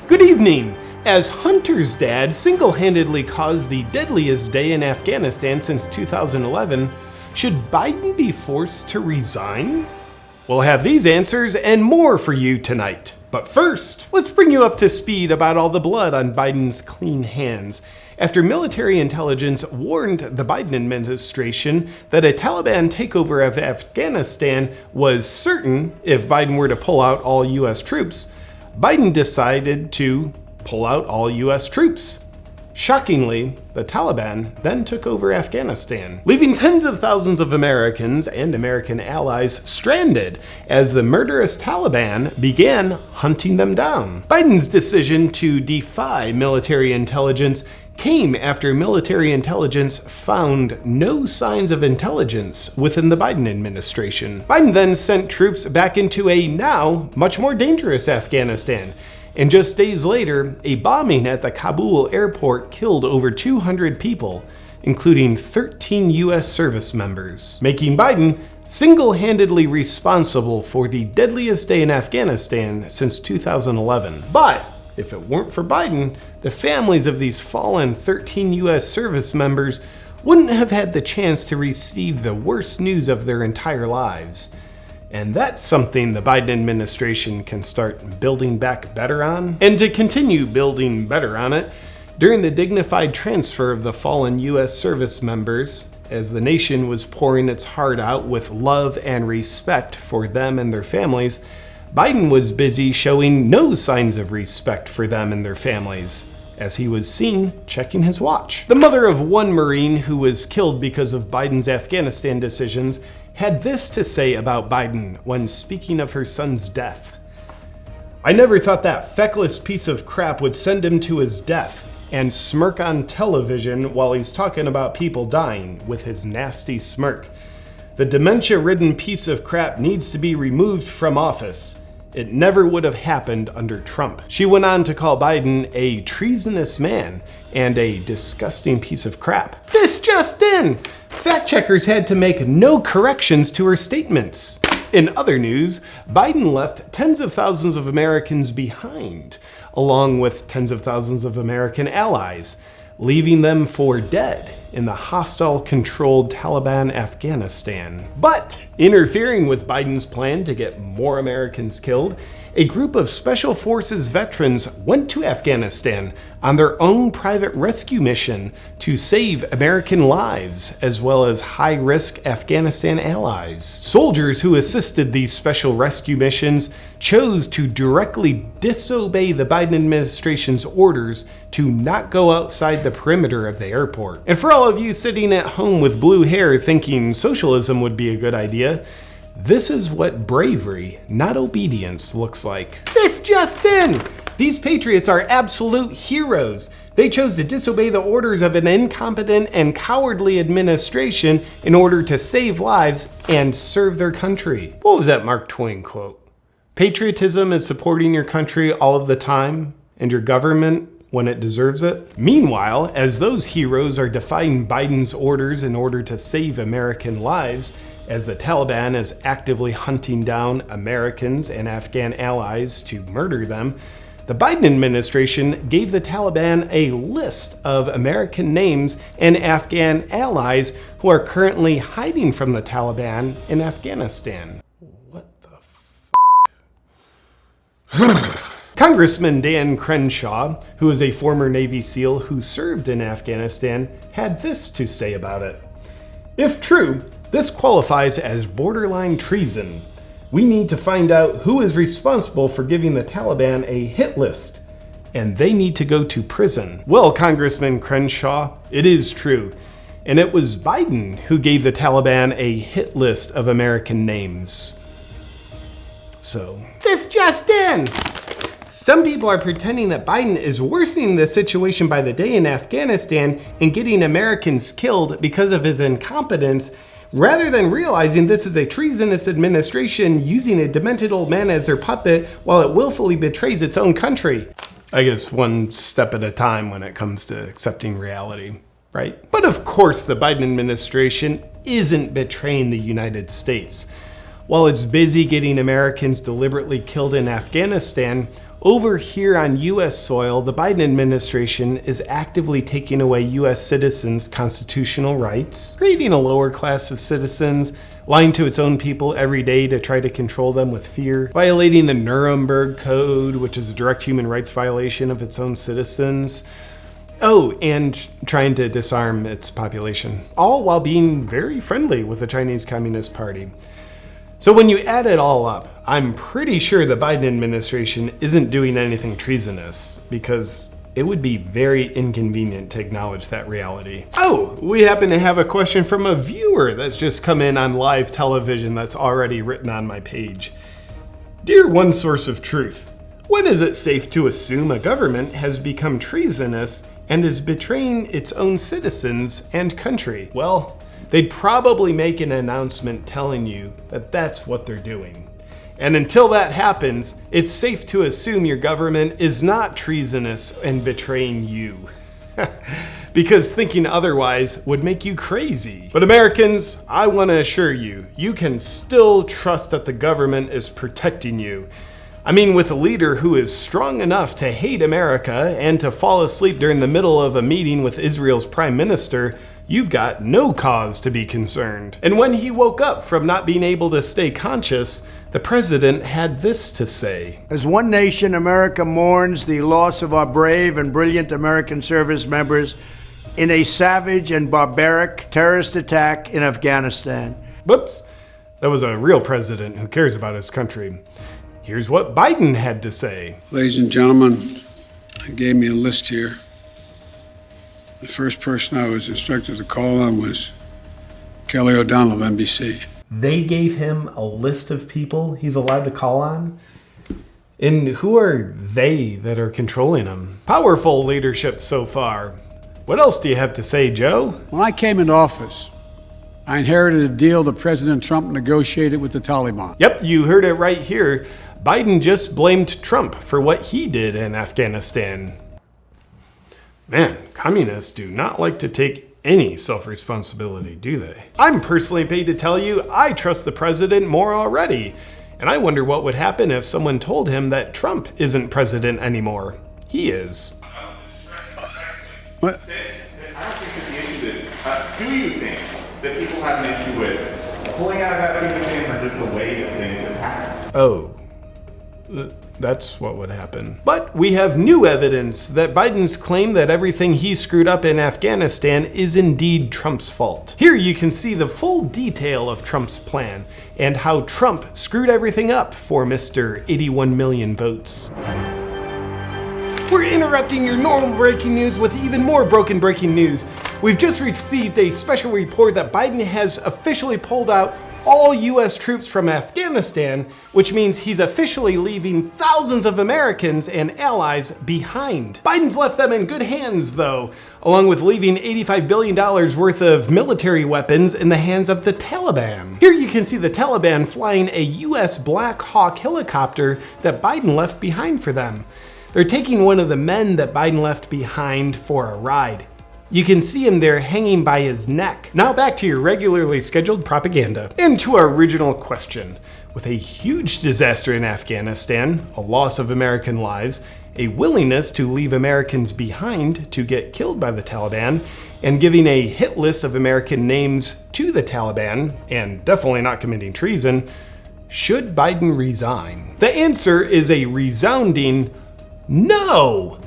Good evening. As Hunter's dad single-handedly caused the deadliest day in Afghanistan since 2011, should Biden be forced to resign? We'll have these answers and more for you tonight. But first, let's bring you up to speed about all the blood on Biden's clean hands. After military intelligence warned the Biden administration that a Taliban takeover of Afghanistan was certain if Biden were to pull out all U.S. troops, Biden decided to pull out all U.S. troops. Shockingly, the Taliban then took over Afghanistan, leaving tens of thousands of Americans and American allies stranded as the murderous Taliban began hunting them down. Biden's decision to defy military intelligence came after military intelligence found no signs of intelligence within the Biden administration. Biden then sent troops back into a now much more dangerous Afghanistan. And just days later, a bombing at the Kabul airport killed over 200 people, including 13 U.S. service members, making Biden single-handedly responsible for the deadliest day in Afghanistan since 2011. But if it weren't for Biden, the families of these fallen 13 U.S. service members wouldn't have had the chance to receive the worst news of their entire lives. And that's something the Biden administration can start building back better on. And to continue building better on it, during the dignified transfer of the fallen U.S. service members, as the nation was pouring its heart out with love and respect for them and their families, Biden was busy showing no signs of respect for them and their families, as he was seen checking his watch. The mother of one Marine who was killed because of Biden's Afghanistan decisions had this to say about Biden when speaking of her son's death. "I never thought that feckless piece of crap would send him to his death and smirk on television while he's talking about people dying with his nasty smirk. The dementia-ridden piece of crap needs to be removed from office. It never would have happened under Trump." She went on to call Biden a treasonous man and a disgusting piece of crap. This just in! Fact checkers had to make no corrections to her statements. In other news, Biden left tens of thousands of Americans behind, along with tens of thousands of American allies, leaving them for dead in the hostile-controlled Taliban Afghanistan. But interfering with Biden's plan to get more Americans killed, a group of Special Forces veterans went to Afghanistan on their own private rescue mission to save American lives, as well as high-risk Afghanistan allies. Soldiers who assisted these special rescue missions chose to directly disobey the Biden administration's orders to not go outside the perimeter of the airport. And for all of you sitting at home with blue hair thinking socialism would be a good idea, this is what bravery, not obedience, looks like. This just in! These patriots are absolute heroes. They chose to disobey the orders of an incompetent and cowardly administration in order to save lives and serve their country. What was that Mark Twain quote? Patriotism is supporting your country all of the time, and your government when it deserves it. Meanwhile, as those heroes are defying Biden's orders in order to save American lives, as the Taliban is actively hunting down Americans and Afghan allies to murder them, the Biden administration gave the Taliban a list of American names and Afghan allies who are currently hiding from the Taliban in Afghanistan. What the f***? Congressman Dan Crenshaw, who is a former Navy SEAL who served in Afghanistan, had this to say about it. "If true, this qualifies as borderline treason. We need to find out who is responsible for giving the Taliban a hit list, and they need to go to prison." Well, Congressman Crenshaw, it is true. And it was Biden who gave the Taliban a hit list of American names. So, this just in! Some people are pretending that Biden is worsening the situation by the day in Afghanistan and getting Americans killed because of his incompetence, rather than realizing this is a treasonous administration using a demented old man as their puppet while it willfully betrays its own country. I guess one step at a time when it comes to accepting reality, right? But of course, the Biden administration isn't betraying the United States. While it's busy getting Americans deliberately killed in Afghanistan, Over here on U.S. soil, the Biden administration is actively taking away U.S. citizens' constitutional rights, creating a lower class of citizens, lying to its own people every day to try to control them with fear, violating the Nuremberg Code, which is a direct human rights violation of its own citizens. Oh, and trying to disarm its population, all while being very friendly with the Chinese Communist Party. So when you add it all up, I'm pretty sure the Biden administration isn't doing anything treasonous, because it would be very inconvenient to acknowledge that reality. Oh, we happen to have a question from a viewer that's just come in on live television that's already written on my page. Dear One Source of Truth, when is it safe to assume a government has become treasonous and is betraying its own citizens and country? Well, they'd probably make an announcement telling you that that's what they're doing. And until that happens, it's safe to assume your government is not treasonous and betraying you. Because thinking otherwise would make you crazy. But Americans, I want to assure you, you can still trust that the government is protecting you. I mean, with a leader who is strong enough to hate America and to fall asleep during the middle of a meeting with Israel's prime minister, you've got no cause to be concerned. And when he woke up from not being able to stay conscious, the president had this to say. As one nation, America mourns the loss of our brave and brilliant American service members in a savage and barbaric terrorist attack in Afghanistan. Whoops, that was a real president who cares about his country. Here's what Biden had to say. Ladies and gentlemen, they gave me a list here. The first person I was instructed to call on was Kelly O'Donnell of NBC. They gave him a list of people he's allowed to call on? And who are they that are controlling him? Powerful leadership so far. What else do you have to say, Joe? When I came into office, I inherited a deal that President Trump negotiated with the Taliban. Yep, you heard it right here. Biden just blamed Trump for what he did in Afghanistan. Man, communists do not like to take any self-responsibility, do they? I'm personally paid to tell you I trust the president more already, and I wonder what would happen if someone told him that Trump isn't president anymore. He is. What? I don't think it's the issue that, do you think that people have an issue with pulling out of Afghanistan or just the way that things have happened? Oh. That's what would happen. But we have new evidence that Biden's claim that everything he screwed up in Afghanistan is indeed Trump's fault. Here you can see the full detail of Trump's plan and how Trump screwed everything up for Mr. 81 million votes. We're interrupting your normal breaking news with even more broken breaking news. We've just received a special report that Biden has officially pulled out all U.S. troops from Afghanistan, which means he's officially leaving thousands of Americans and allies behind. Biden's left them in good hands, though, along with leaving $85 billion worth of military weapons in the hands of the Taliban. Here you can see the Taliban flying a U.S. Black Hawk helicopter that Biden left behind for them. They're taking one of the men that Biden left behind for a ride. You can see him there hanging by his neck. Now back to your regularly scheduled propaganda. And to our original question. With a huge disaster in Afghanistan, a loss of American lives, a willingness to leave Americans behind to get killed by the Taliban, and giving a hit list of American names to the Taliban, and definitely not committing treason, should Biden resign? The answer is a resounding no!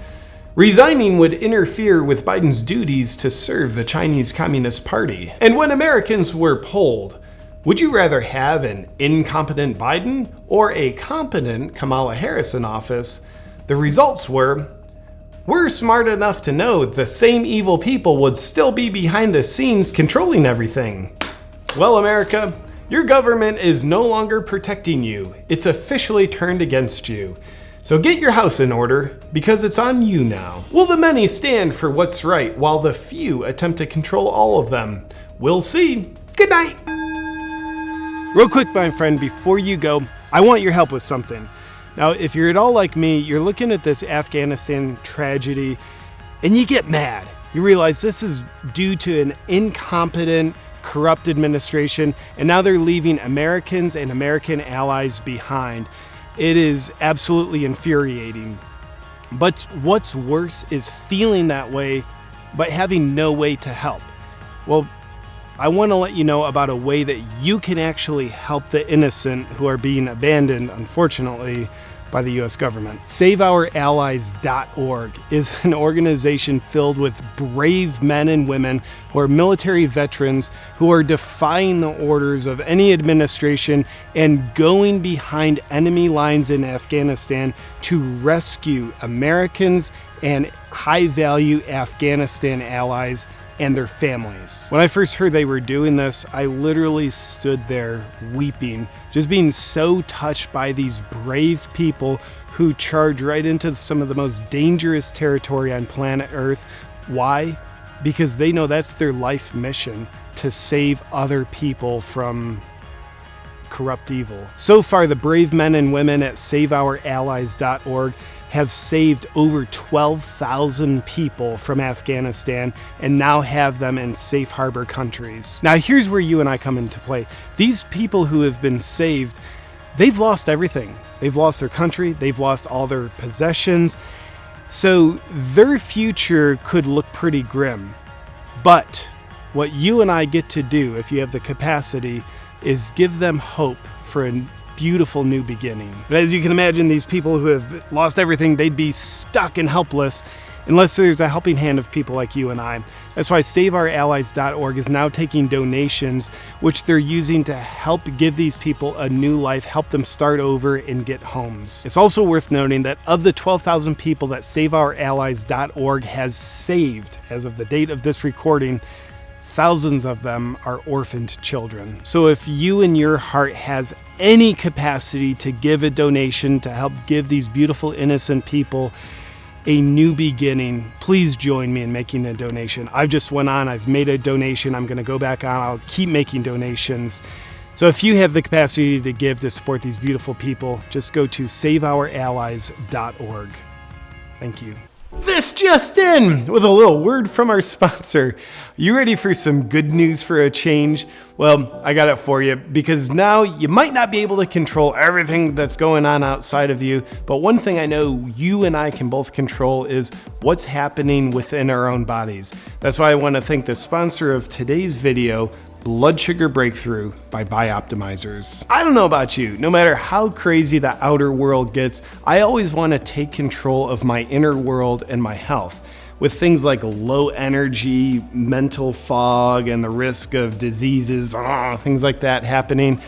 Resigning would interfere with Biden's duties to serve the Chinese Communist Party. And when Americans were polled, would you rather have an incompetent Biden or a competent Kamala Harris in office? The results were, we're smart enough to know the same evil people would still be behind the scenes controlling everything. Well, America, your government is no longer protecting you. It's officially turned against you. So get your house in order, because it's on you now. Will the many stand for what's right while the few attempt to control all of them? We'll see. Good night. Real quick, my friend, before you go, I want your help with something. Now, if you're at all like me, you're looking at this Afghanistan tragedy and you get mad. You realize this is due to an incompetent, corrupt administration, and now they're leaving Americans and American allies behind. It is absolutely infuriating. But what's worse is feeling that way, but having no way to help. Well, I want to let you know about a way that you can actually help the innocent who are being abandoned, unfortunately, by the U.S. government. SaveOurAllies.org is an organization filled with brave men and women who are military veterans who are defying the orders of any administration and going behind enemy lines in Afghanistan to rescue Americans and high-value Afghanistan allies and their families. When I first heard they were doing this, I literally stood there weeping, just being so touched by these brave people who charge right into some of the most dangerous territory on planet Earth. Why? Because they know that's their life mission, to save other people from corrupt evil. So far, the brave men and women at SaveOurAllies.org have saved over 12,000 people from Afghanistan and now have them in safe harbor countries. Now, here's where you and I come into play. These people who have been saved, they've lost everything. They've lost their country, they've lost all their possessions, so their future could look pretty grim. But what you and I get to do, if you have the capacity, is give them hope for a beautiful new beginning. But as you can imagine, these people who have lost everything, they'd be stuck and helpless unless there's a helping hand of people like you and I. That's why SaveOurAllies.org is now taking donations, which they're using to help give these people a new life, help them start over and get homes. It's also worth noting that of the 12,000 people that SaveOurAllies.org has saved as of the date of this recording, thousands of them are orphaned children. So if you in your heart has any capacity to give a donation to help give these beautiful innocent people a new beginning, please join me in making a donation. I've just went on, I've made a donation, I'm going to go back on, I'll keep making donations. So if you have the capacity to give to support these beautiful people, just go to SaveOurAllies.org. Thank you. This just in, with a little word from our sponsor. You ready for some good news for a change? Well, I got it for you, because now you might not be able to control everything that's going on outside of you, but one thing I know you and I can both control is what's happening within our own bodies. That's why I want to thank the sponsor of today's video, Blood Sugar Breakthrough by Bioptimizers. I don't know about you, no matter how crazy the outer world gets, I always want to take control of my inner world and my health. With things like low energy, mental fog, and the risk of diseases, things like that happening,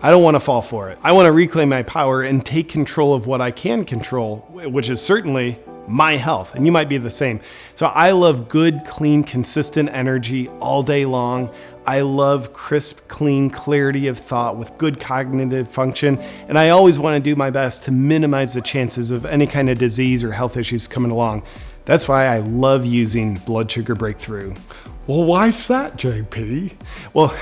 I don't want to fall for it. I want to reclaim my power and take control of what I can control, which is certainly my health, and you might be the same. So I love good, clean, consistent energy all day long. I love crisp, clean clarity of thought with good cognitive function, and I always want to do my best to minimize the chances of any kind of disease or health issues coming along. That's why I love using Blood Sugar Breakthrough. Well, why's that, JP? Well,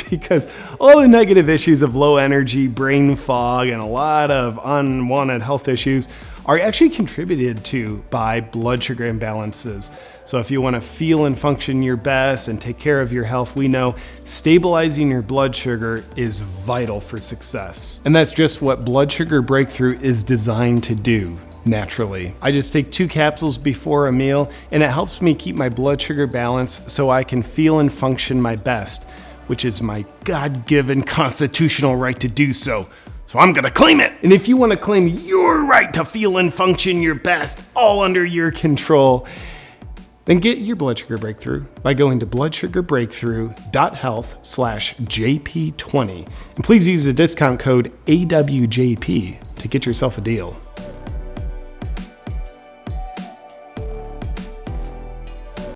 because all the negative issues of low energy, brain fog, and a lot of unwanted health issues are actually contributed to by blood sugar imbalances. So if you want to feel and function your best and take care of your health, we know stabilizing your blood sugar is vital for success. And that's just what Blood Sugar Breakthrough is designed to do. Naturally. I just take 2 capsules before a meal, and it helps me keep my blood sugar balanced so I can feel and function my best, which is my God-given constitutional right to do so. So I'm gonna claim it! And if you want to claim your right to feel and function your best, all under your control, then get your Blood Sugar Breakthrough by going to bloodsugarbreakthrough.health/JP20. And please use the discount code AWJP to get yourself a deal.